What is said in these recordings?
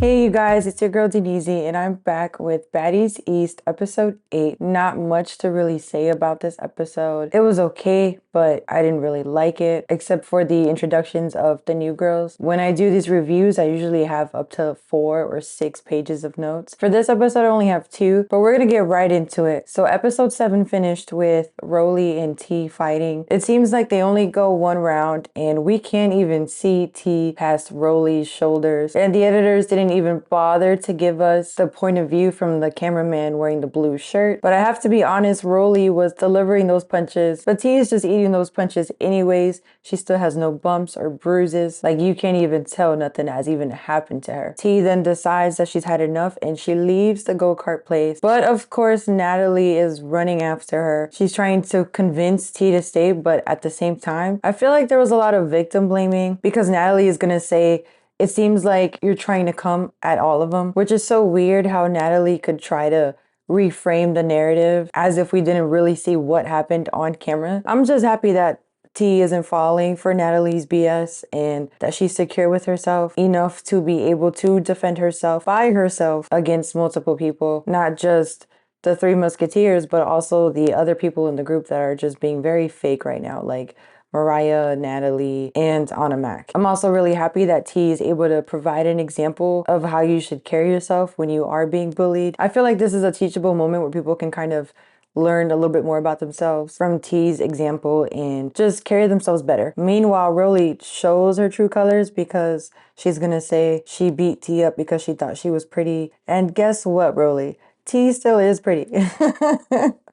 Hey you guys, it's your girl Denise and I'm back with Baddies East episode 8. Not much to really say about this episode. It was okay, but I didn't really like it except for the introductions of the new girls. When I do these reviews, I usually have up to 4 or 6 pages of notes. For this episode, I only have 2, but we're gonna get right into it. So episode 7 finished with Rollie and T fighting. It seems like they only go one round and we can't even see T past Rollie's shoulders. And the editors didn't even bother to give us the point of view from the cameraman wearing the blue shirt. But I have to be honest, Rollie was delivering those punches, but T is just eating those punches anyways. She still has no bumps or bruises. Like, you can't even tell nothing has even happened to her. T then decides that she's had enough and she leaves the go-kart place. But of course, Natalie is running after her. She's trying to convince T to stay, but at the same time, I feel like there was a lot of victim blaming because Natalie is gonna say, it seems like you're trying to come at all of them, which is so weird how Natalie could try to reframe the narrative as if we didn't really see what happened on camera. I'm just happy that T isn't falling for Natalie's BS and that she's secure with herself enough to be able to defend herself by herself against multiple people, not just the Three Musketeers, but also the other people in the group that are just being very fake right now, like Mariah, Natalie, and Anna Mac. I'm also really happy that T is able to provide an example of how you should carry yourself when you are being bullied. I feel like this is a teachable moment where people can kind of learn a little bit more about themselves from T's example and just carry themselves better. Meanwhile, Rollie shows her true colors because she's gonna say she beat T up because she thought she was pretty. And guess what, Rollie? T still is pretty.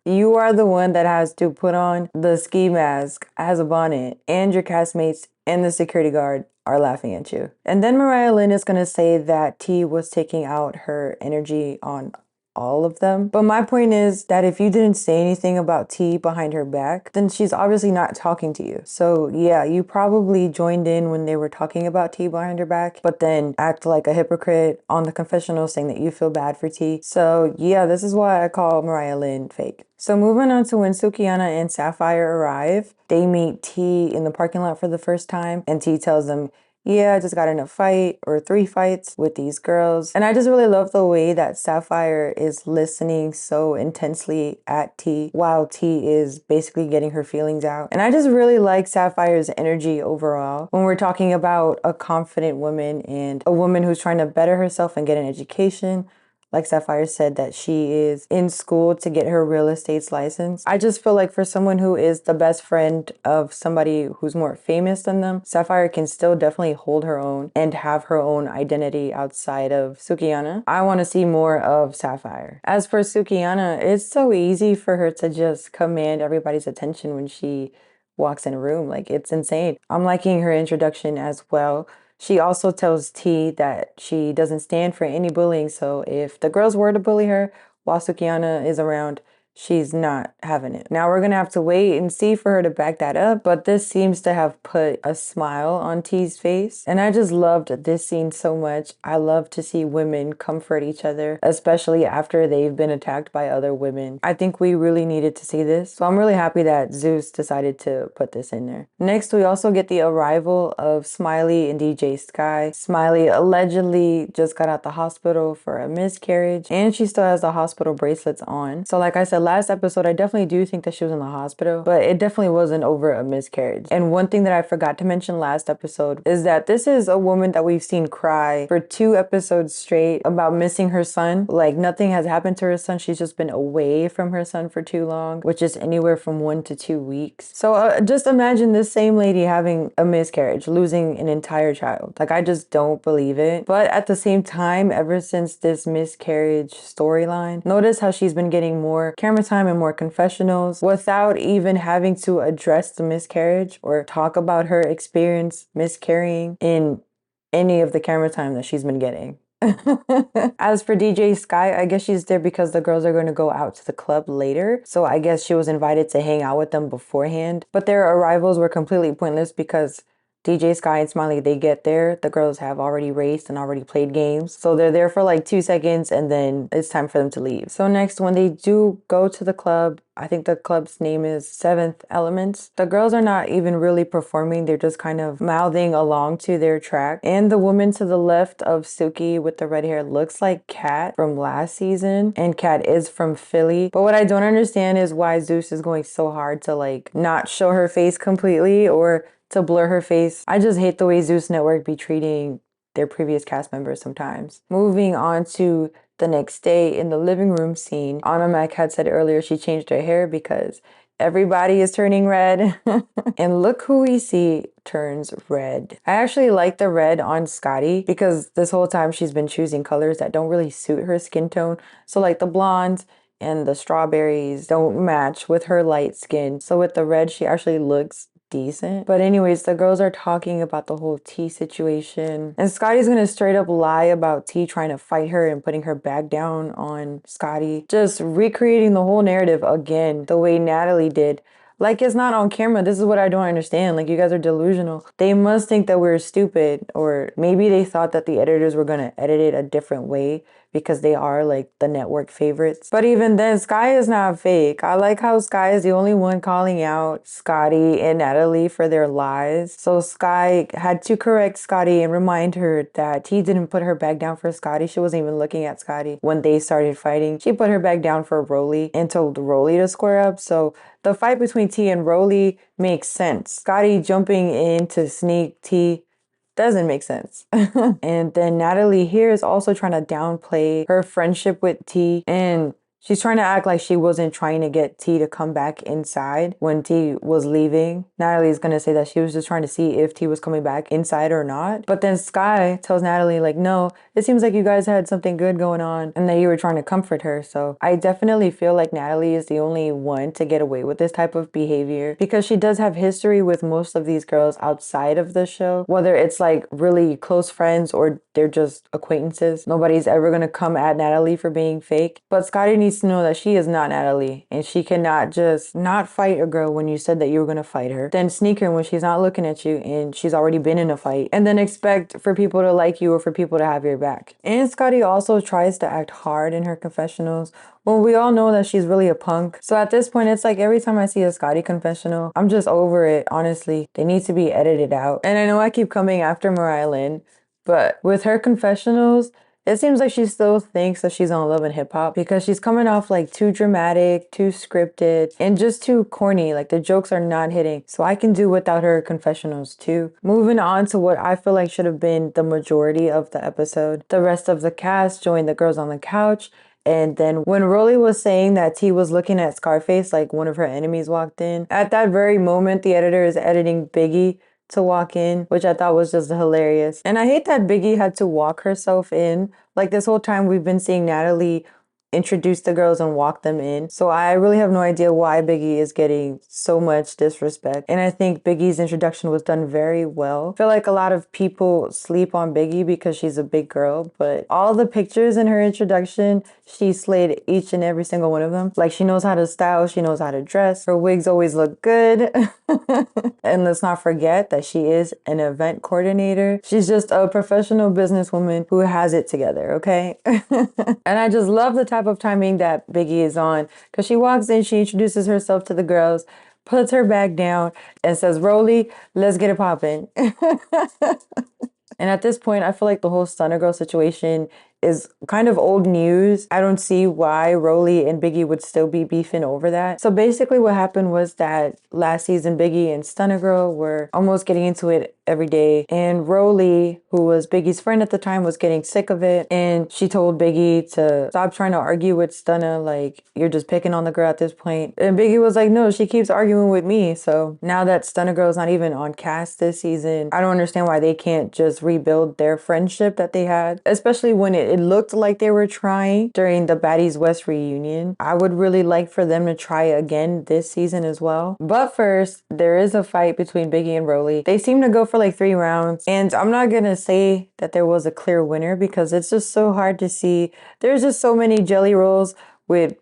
You are the one that has to put on the ski mask as a bonnet, and your castmates and the security guard are laughing at you. And then Mariah Lynn is going to say that T was taking out her energy on all of them. But my point is that if you didn't say anything about T behind her back, then she's obviously not talking to you. So yeah, you probably joined in when they were talking about T behind her back, but then act like a hypocrite on the confessional saying that you feel bad for T. So yeah, this is why I call Mariah Lynn fake. So moving on to when Sukiana and Sapphire arrive, they meet T in the parking lot for the first time, and T tells them, yeah, I just got in a fight or 3 fights with these girls. And I just really love the way that Sapphire is listening so intensely at T while T is basically getting her feelings out. And I just really like Sapphire's energy overall when we're talking about a confident woman and a woman who's trying to better herself and get an education. Like Sapphire said, that she is in school to get her real estate's license. I just feel like for someone who is the best friend of somebody who's more famous than them, Sapphire can still definitely hold her own and have her own identity outside of Sukiana. I want to see more of Sapphire. As for Sukiana, it's so easy for her to just command everybody's attention when she walks in a room. Like, it's insane. I'm liking her introduction as well. She also tells T that she doesn't stand for any bullying, so if the girls were to bully her while Sukiana is around, she's not having it. Now we're gonna have to wait and see for her to back that up, but this seems to have put a smile on T's face. And I just loved this scene so much. I love to see women comfort each other, especially after they've been attacked by other women. I think we really needed to see this. So I'm really happy that Zeus decided to put this in there. Next, we also get the arrival of Smiley and DJ Sky. Smiley allegedly just got out the hospital for a miscarriage, and she still has the hospital bracelets on. So like I said, last episode, I definitely do think that she was in the hospital, but it definitely wasn't over a miscarriage. And one thing that I forgot to mention last episode is that this is a woman that we've seen cry for 2 episodes straight about missing her son. Like, nothing has happened to her son. She's just been away from her son for too long, which is anywhere from 1 to 2 weeks. So just imagine this same lady having a miscarriage, losing an entire child. Like, I just don't believe it. But at the same time, ever since this miscarriage storyline, notice how she's been getting more camera time and more confessionals without even having to address the miscarriage or talk about her experience miscarrying in any of the camera time that she's been getting. As for DJ Sky, I guess she's there because the girls are going to go out to the club later. So I guess she was invited to hang out with them beforehand. But their arrivals were completely pointless because DJ Sky and Smiley, they get there, the girls have already raced and already played games. So they're there for like 2 seconds and then it's time for them to leave. So next, when they do go to the club, I think the club's name is Seventh Elements. The girls are not even really performing. They're just kind of mouthing along to their track. And the woman to the left of Suki with the red hair looks like Kat from last season. And Kat is from Philly. But what I don't understand is why Zeus is going so hard to like not show her face completely or to blur her face. I just hate the way Zeus Network be treating their previous cast members sometimes. Moving on to the next day in the living room scene, Anna Mac had said earlier she changed her hair because everybody is turning red. And look who we see turns red. I actually like the red on Scotty because this whole time she's been choosing colors that don't really suit her skin tone. So like the blondes and the strawberries don't match with her light skin. So with the red, she actually looks decent. But anyways, the girls are talking about the whole T situation. And Scotty's gonna straight up lie about T trying to fight her and putting her back down on Scotty. Just recreating the whole narrative again, the way Natalie did. Like, it's not on camera. This is what I don't understand. Like, you guys are delusional. They must think that we're stupid, or maybe they thought that the editors were gonna edit it a different way because they are like the network favorites. But even then, Sky is not fake. I like how Sky is the only one calling out Scotty and Natalie for their lies. So Sky had to correct Scotty and remind her that T didn't put her back down for Scotty. She wasn't even looking at Scotty when they started fighting. She put her back down for Rollie and told Rollie to square up. So the fight between T and Rollie makes sense. Scotty jumping in to sneak T doesn't make sense. And then Natalie here is also trying to downplay her friendship with T, and she's trying to act like she wasn't trying to get T to come back inside when T was leaving. Natalie's gonna say that she was just trying to see if T was coming back inside or not. But then Sky tells Natalie like, no, it seems like you guys had something good going on and that you were trying to comfort her. So I definitely feel like Natalie is the only one to get away with this type of behavior because she does have history with most of these girls outside of the show, whether it's like really close friends or they're just acquaintances. Nobody's ever gonna come at Natalie for being fake. But Scotty needs to know that she is not Natalie and she cannot just not fight a girl when you said that you were gonna fight her, then sneak her when she's not looking at you and she's already been in a fight, and then expect for people to like you or for people to have your back. And Scotty also tries to act hard in her confessionals. Well, we all know that she's really a punk. So at this point, it's like every time I see a Scotty confessional, I'm just over it, honestly. They need to be edited out. And I know I keep coming after Mariah Lynn, but with her confessionals, it seems like she still thinks that she's on Love and Hip Hop because she's coming off like too dramatic, too scripted, and just too corny. Like the jokes are not hitting. So I can do without her confessionals too. Moving on to what I feel like should have been the majority of the episode. The rest of the cast joined the girls on the couch. And then when Rollie was saying that T was looking at Scarface like one of her enemies walked in, at that very moment, the editor is editing Biggie to walk in, which I thought was just hilarious. And I hate that Biggie had to walk herself in. Like this whole time we've been seeing Natalie introduce the girls and walk them in. So I really have no idea why Biggie is getting so much disrespect. And I think Biggie's introduction was done very well. I feel like a lot of people sleep on Biggie because she's a big girl, but all the pictures in her introduction, she slayed each and every single one of them. Like she knows how to style, she knows how to dress. Her wigs always look good. And let's not forget that she is an event coordinator. She's just a professional businesswoman who has it together, okay? And I just love the type of timing that Biggie is on because she walks in, she introduces herself to the girls, puts her back down, and says, Rollie, let's get it poppin'. And at this point, I feel like the whole Stunner Girl situation is kind of old news. I don't see why Rollie and Biggie would still be beefing over that. So basically what happened was that last season, Biggie and Stunner Girl were almost getting into it every day. And Rollie, who was Biggie's friend at the time, was getting sick of it. And she told Biggie to stop trying to argue with Stunner, like, you're just picking on the girl at this point. And Biggie was like, no, she keeps arguing with me. So now that Stunner Girl is not even on cast this season, I don't understand why they can't just rebuild their friendship that they had, especially when it looked like they were trying during the Baddies West reunion. I would really like for them to try again this season as well. But first, there is a fight between Biggie and Rollie. They seem to go for like 3 rounds. And I'm not gonna say that there was a clear winner because it's just so hard to see. There's just so many jelly rolls with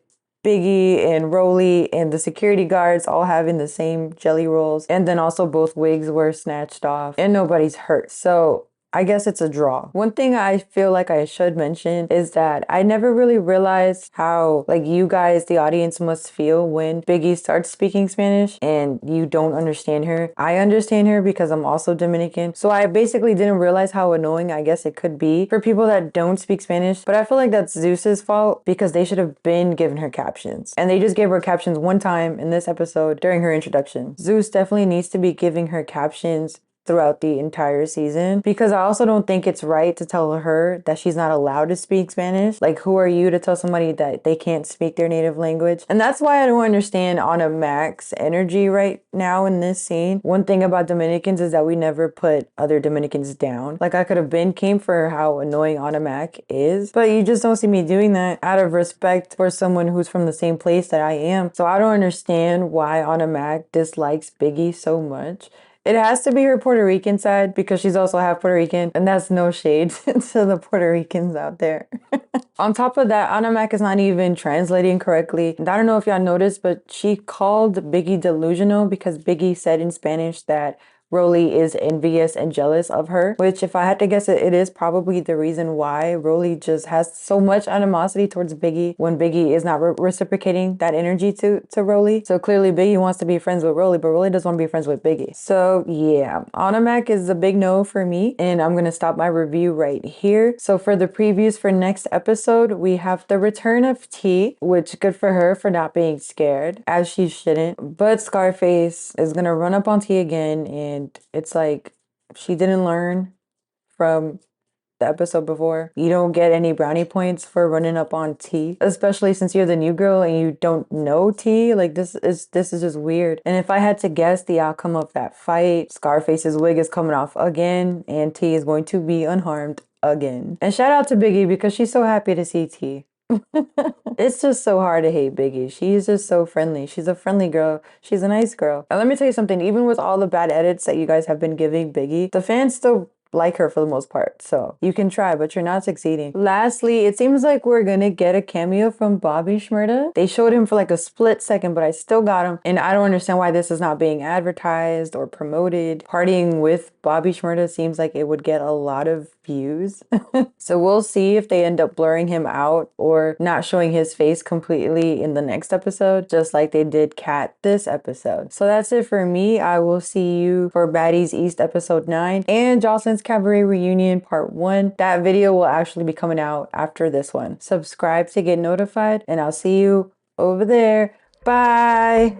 Biggie and Rollie and the security guards all having the same jelly rolls. And then also both wigs were snatched off and nobody's hurt. So I guess it's a draw. One thing I feel like I should mention is that I never really realized how like you guys, the audience, must feel when Biggie starts speaking Spanish and you don't understand her. I understand her because I'm also Dominican. So I basically didn't realize how annoying I guess it could be for people that don't speak Spanish. But I feel like that's Zeus's fault because they should have been given her captions. And they just gave her captions one time in this episode during her introduction. Zeus definitely needs to be giving her captions throughout the entire season because I also don't think it's right to tell her that she's not allowed to speak Spanish. Like, who are you to tell somebody that they can't speak their native language? And that's why I don't understand Anna Mac's energy right now in this scene. One thing about Dominicans is that we never put other Dominicans down. Like, I could have been came for how annoying Anna Mac is, but you just don't see me doing that out of respect for someone who's from the same place that I am. So I don't understand why Anna Mac dislikes Biggie so much. It has to be her Puerto Rican side because she's also half Puerto Rican, and that's no shade to the Puerto Ricans out there. On top of that, Anna Mac is not even translating correctly. And I don't know if y'all noticed, but she called Biggie delusional because Biggie said in Spanish that Rollie is envious and jealous of her, which if I had to guess it is probably the reason why Rollie just has so much animosity towards Biggie when Biggie is not reciprocating that energy to Rollie. So clearly Biggie wants to be friends with Rollie, but Rollie doesn't want to be friends with Biggie. So yeah, Anna Mac is a big no for me, and I'm going to stop my review right here. So for the previews for next episode, we have the return of T, which good for her for not being scared, as she shouldn't. But Scarface is going to run up on T again, and it's like she didn't learn from the episode before. You don't get any brownie points for running up on T, especially since you're the new girl and you don't know T. Like this is just weird. And if I had to guess the outcome of that fight, Scarface's wig is coming off again and T is going to be unharmed again. And shout out to Biggie because she's so happy to see T. It's just so hard to hate Biggie. She's just so friendly. She's a friendly girl. She's a nice girl. And let me tell you something, even with all the bad edits that you guys have been giving Biggie, the fans still like her for the most part. So you can try, but you're not succeeding. Lastly, it seems like we're gonna get a cameo from Bobby Shmurda. They showed him for like a split second, but I still got him. And I don't understand why this is not being advertised or promoted. Partying with Bobby Shmurda seems like it would get a lot of views. So we'll see if they end up blurring him out or not showing his face completely in the next episode, just like they did Kat this episode. So that's it for me. I will see you for Baddies East episode 9 and Jocelyn's Cabaret Reunion part 1. That video will actually be coming out after this one. Subscribe to get notified and I'll see you over there. Bye!